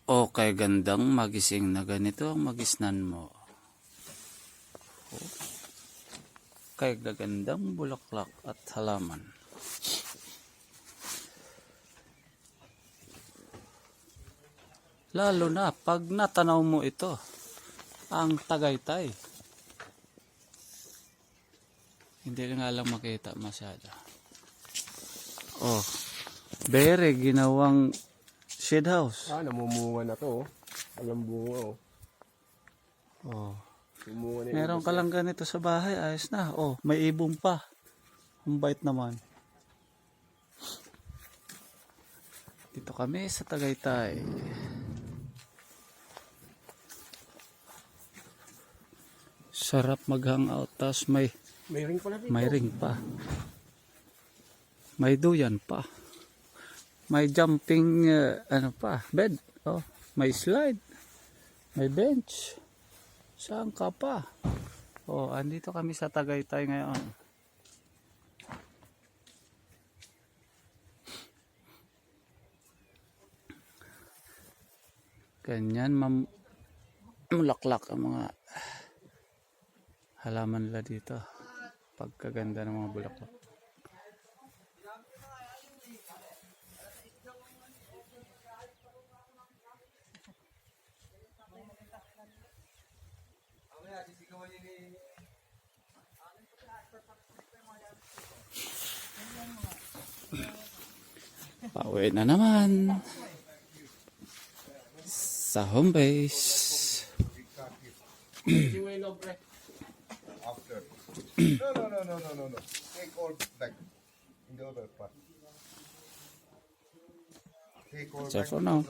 O kay gandang magising na ganito ang magisnan mo. O, kay gagandang bulaklak at halaman. Lalo na pag natanaw mo ito, ang Tagaytay. Hindi nga lang makita masyado. Oh, bere ginawang shade house. Namumunga na to. Walang bunga Oh. Mumunga na Meron ka lang ganito sa bahay, ayos na. Oh, may ibon pa. Ang bait naman. Dito kami sa Tagaytay. Sarap mag-hangout. Tapos may ring pala dito. may ring pa. May duyan pa. May jumping bed. Oh, may slide. May bench. Saan ka pa? Oh, andito kami sa Tagaytay ngayon. Ganyan mamulaklak ang mga halaman nila dito. Pagkaganda ng mga bulaklak. Pauwi na naman sa home base. After. No. Take all back in the other part. Take all So back. for now.